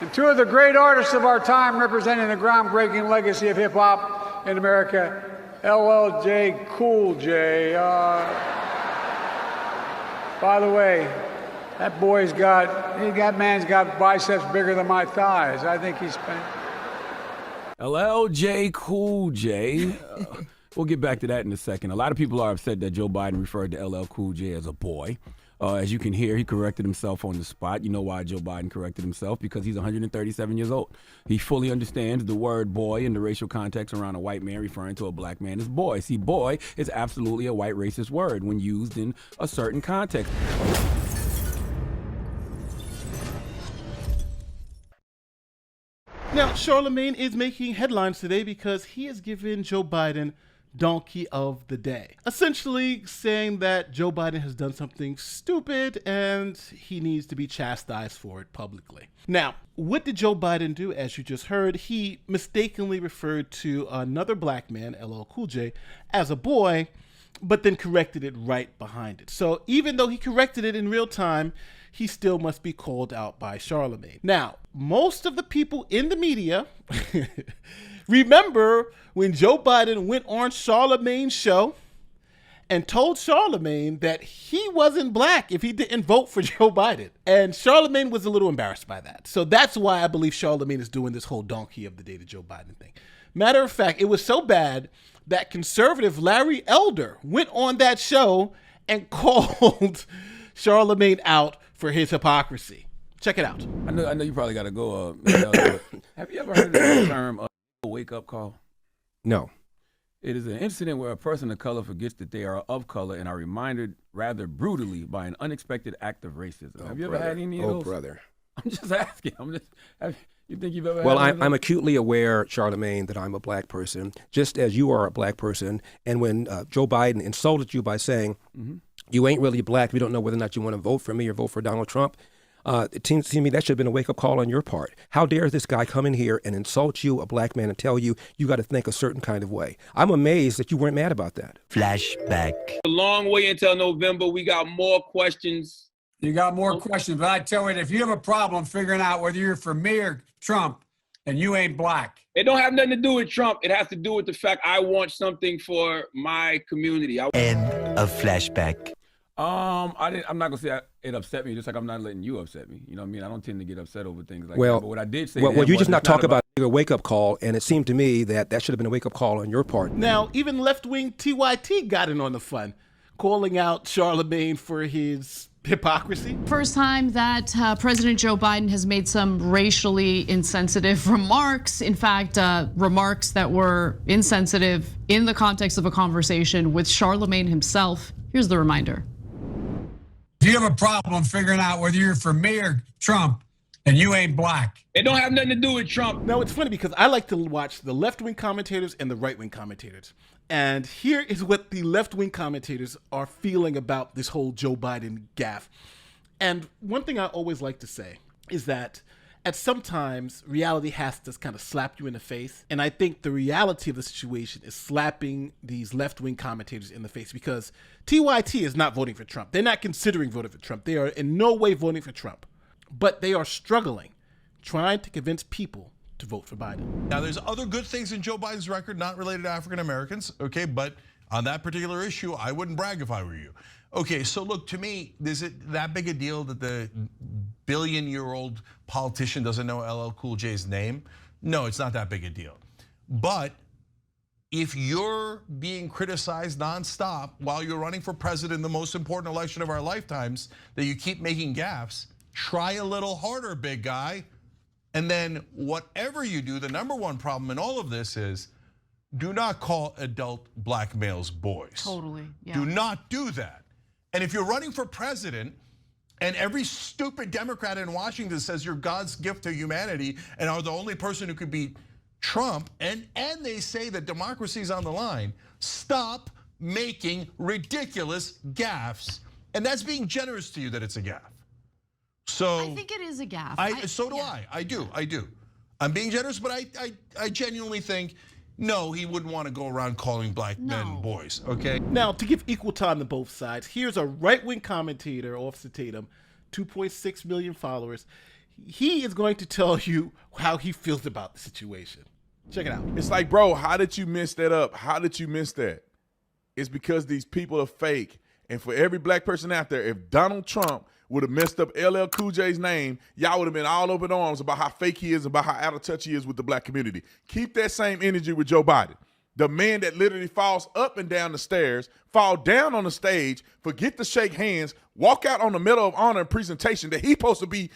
And two of the great artists of our time representing the groundbreaking legacy of hip-hop in America, LL Cool J. By the way, that man's got biceps bigger than my thighs. I think he's spent. LL Cool J. We'll get back to that in a second. A lot of people are upset that Joe Biden referred to LL Cool J as a boy. As you can hear, he corrected himself on the spot. You know why Joe Biden corrected himself? Because he's 137 years old. He fully understands the word boy in the racial context around a white man referring to a black man as boy. See, boy is absolutely a white racist word when used in a certain context. Now, Charlemagne is making headlines today because he has given Joe Biden Donkey of the Day, essentially saying that Joe Biden has done something stupid and he needs to be chastised for it publicly. Now, what did Joe Biden do? As you just heard, he mistakenly referred to another black man, LL Cool J, as a boy, but then corrected it right behind it. So even though he corrected it in real time, he still must be called out by Charlemagne. Now, most of the people in the media remember when Joe Biden went on Charlemagne's show and told Charlemagne that he wasn't black if he didn't vote for Joe Biden. And Charlemagne was a little embarrassed by that. So that's why I believe Charlemagne is doing this whole Donkey of the Day to Joe Biden thing. Matter of fact, it was so bad that conservative Larry Elder went on that show and called Charlemagne out for his hypocrisy. Check it out. I know you probably got to go. Have you ever heard of the term wake-up call? No. It is an incident where a person of color forgets that they are of color and are reminded rather brutally by an unexpected act of racism. Have you ever had any of those? Oh, brother. I'm just asking. You think you've ever Well, had I'm acutely aware, Charlemagne, that I'm a black person, just as you are a black person. And when Joe Biden insulted you by saying, you ain't really black, we don't know whether or not you want to vote for me or vote for Donald Trump, it seems to me that should have been a wake-up call on your part. How dare this guy come in here and insult you, a black man, and tell you you got to think a certain kind of way? I'm amazed that you weren't mad about that. Flashback. A long way until November. We got more questions. You got more questions, but I tell you, if you have a problem figuring out whether you're for me or Trump, and you ain't black. It don't have nothing to do with Trump. It has to do with the fact I want something for my community. End of flashback. I'm not gonna say it upset me, just like I'm not letting you upset me. You know what I mean? I don't tend to get upset over things like well, that. But what I did say, well, you just not talk about a wake-up call, and it seemed to me that should have been a wake-up call on your part. Now, even left-wing TYT got in on the fun, calling out Charlemagne for his hypocrisy. First time that President Joe Biden has made some racially insensitive remarks. In fact, remarks that were insensitive in the context of a conversation with Charlemagne himself. Here's the reminder. If you have a problem figuring out whether you're for me or Trump, and you ain't black. It don't have nothing to do with Trump. Now, it's funny because I like to watch the left-wing commentators and the right-wing commentators. And here is what the left-wing commentators are feeling about this whole Joe Biden gaffe. And one thing I always like to say is that at sometimes reality has to kind of slap you in the face. And I think the reality of the situation is slapping these left-wing commentators in the face because TYT is not voting for Trump. They're not considering voting for Trump. They are in no way voting for Trump. But they are struggling, trying to convince people to vote for Biden. Now, there's other good things in Joe Biden's record, not related to African Americans, okay? But on that particular issue, I wouldn't brag if I were you. Okay, so look, to me, is it that big a deal that the billion-year-old politician doesn't know LL Cool J's name? No, it's not that big a deal. But if you're being criticized nonstop while you're running for president, the most important election of our lifetimes, that you keep making gaffes, try a little harder, big guy. And then whatever you do, the number one problem in all of this is do not call adult black males boys. Totally, yeah. Do not do that. And if you're running for president and every stupid Democrat in Washington says you're God's gift to humanity and are the only person who could beat Trump, and they say that democracy is on the line, stop making ridiculous gaffes. And that's being generous to you that it's a gaffe. So I think it is a gaffe. So do I. I do. I'm being generous, but I genuinely think, no, he wouldn't want to go around calling black men boys, okay? Now, to give equal time to both sides, here's a right-wing commentator, Officer Tatum, 2.6 million followers. he is going to tell you how he feels about the situation. Check it out. It's like, bro, how did you mess that up? How did you miss that? It's because these people are fake. And for every black person out there, if Donald Trump would have messed up LL Cool J's name, y'all would have been all up in arms about how fake he is, about how out of touch he is with the black community. Keep that same energy with Joe Biden. The man that literally falls up and down the stairs, fall down on the stage, forget to shake hands, walk out on the Medal of Honor presentation that he's supposed to be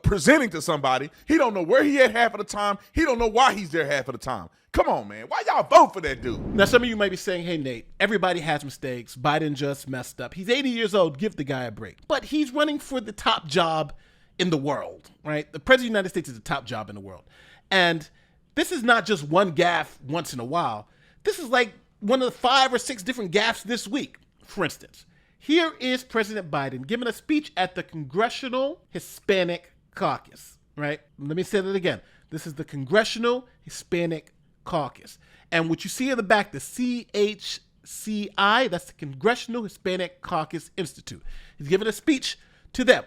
presenting to somebody. He don't know where he at half of the time. He don't know why he's there half of the time. Come on, man. Why y'all vote for that dude? Now, some of you might be saying, hey, Nate, everybody has mistakes. Biden just messed up. He's 80 years old. Give the guy a break. But he's running for the top job in the world, right? The president of the United States is the top job in the world. And this is not just one gaffe once in a while. This is like one of the 5 or 6 different gaffes this week. For instance, here is President Biden giving a speech at the Congressional Hispanic Caucus, right? Let me say that again. This is the Congressional Hispanic Caucus. And what you see in the back, the CHCI, that's the Congressional Hispanic Caucus Institute. He's giving a speech to them.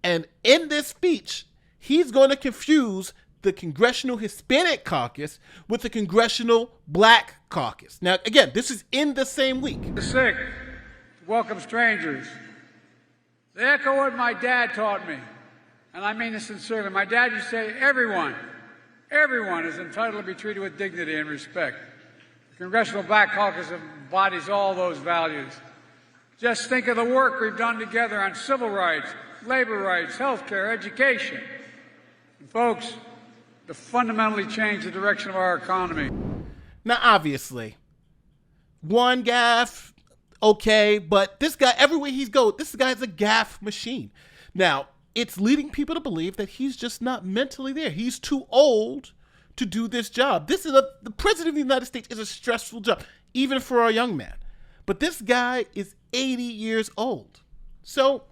And in this speech, he's going to confuse the Congressional Hispanic Caucus with the Congressional Black Caucus. Now, again, this is in the same week. The sick, welcome strangers. They echo what my dad taught me, and I mean this sincerely. My dad used to say, everyone is entitled to be treated with dignity and respect. The Congressional Black Caucus embodies all those values. Just think of the work we've done together on civil rights, labor rights, health care, education. And folks, to fundamentally change the direction of our economy. Now, obviously, one gaffe, okay, but this guy, everywhere he's go, this guy's a gaffe machine. Now, it's leading people to believe that he's just not mentally there. He's too old to do this job. The president of the United States is a stressful job, even for a young man. But this guy is 80 years old. So,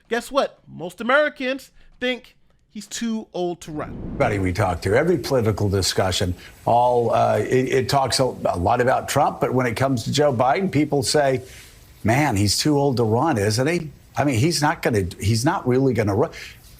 guess what? Most Americans think he's too old to run. Everybody we talk to, every political discussion, it talks a lot about Trump, but when it comes to Joe Biden, people say, man, he's too old to run, isn't he? I mean, he's not really going to run.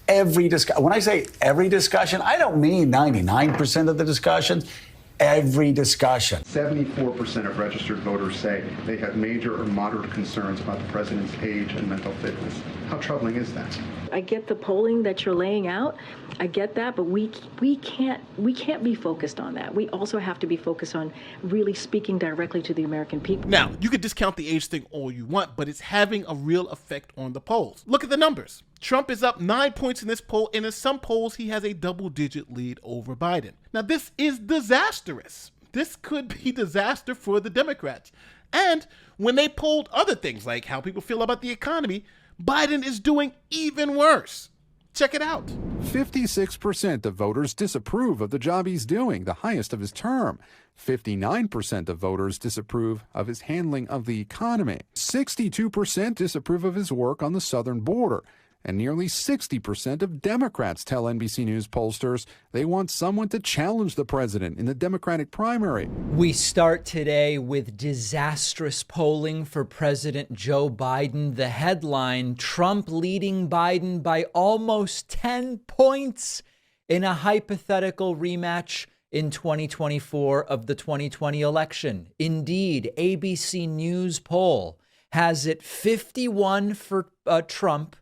When I say every discussion, I don't mean 99% of the discussions. Every discussion. 74% of registered voters say they have major or moderate concerns about the president's age and mental fitness. How troubling is that? I get the polling that you're laying out. I get that, but we can't be focused on that. We also have to be focused on really speaking directly to the American people. Now, you can discount the age thing all you want, but it's having a real effect on the polls. Look at the numbers. Trump is up 9 points in this poll, and in some polls, he has a double-digit lead over Biden. Now, this is disastrous. This could be disaster for the Democrats. And when they polled other things like how people feel about the economy, Biden is doing even worse. Check it out. 56% of voters disapprove of the job he's doing, the highest of his term. 59% of voters disapprove of his handling of the economy. 62% disapprove of his work on the southern border. And nearly 60% of Democrats tell NBC News pollsters they want someone to challenge the president in the Democratic primary. We start today with disastrous polling for President Joe Biden. The headline, Trump leading Biden by almost 10 points in a hypothetical rematch in 2024 of the 2020 election. Indeed, ABC News poll has it 51 for Trump,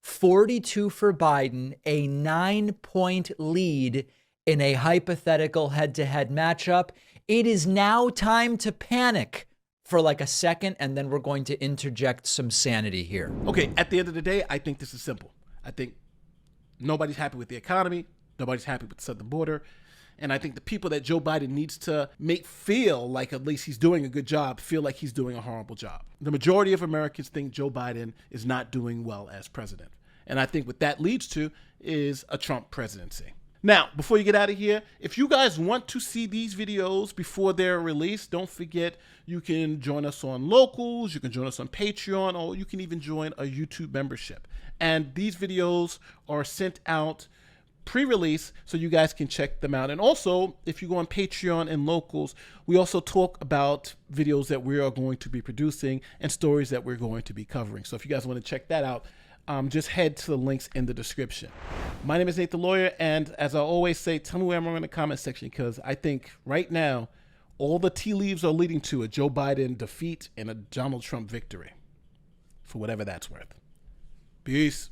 42 for Biden, a 9-point lead in a hypothetical head-to-head matchup. It is now time to panic for like a second, and then we're going to interject some sanity here. Okay, at the end of the day, I think this is simple. I think nobody's happy with the economy. Nobody's happy with the southern border. And I think the people that Joe Biden needs to make feel like at least he's doing a good job, feel like he's doing a horrible job. The majority of Americans think Joe Biden is not doing well as president. And I think what that leads to is a Trump presidency. Now, before you get out of here, if you guys want to see these videos before they're released, don't forget you can join us on Locals, you can join us on Patreon, or you can even join a YouTube membership. And these videos are sent out pre-release so you guys can check them out. And also, if you go on Patreon and Locals, we also talk about videos that we are going to be producing and stories that we're going to be covering. So if you guys want to check that out, just head to the links in the description. My name is Nate the Lawyer, and as I always say, tell me where I'm in the comment section, because I think right now all the tea leaves are leading to a Joe Biden defeat and a Donald Trump victory, for whatever that's worth. Peace.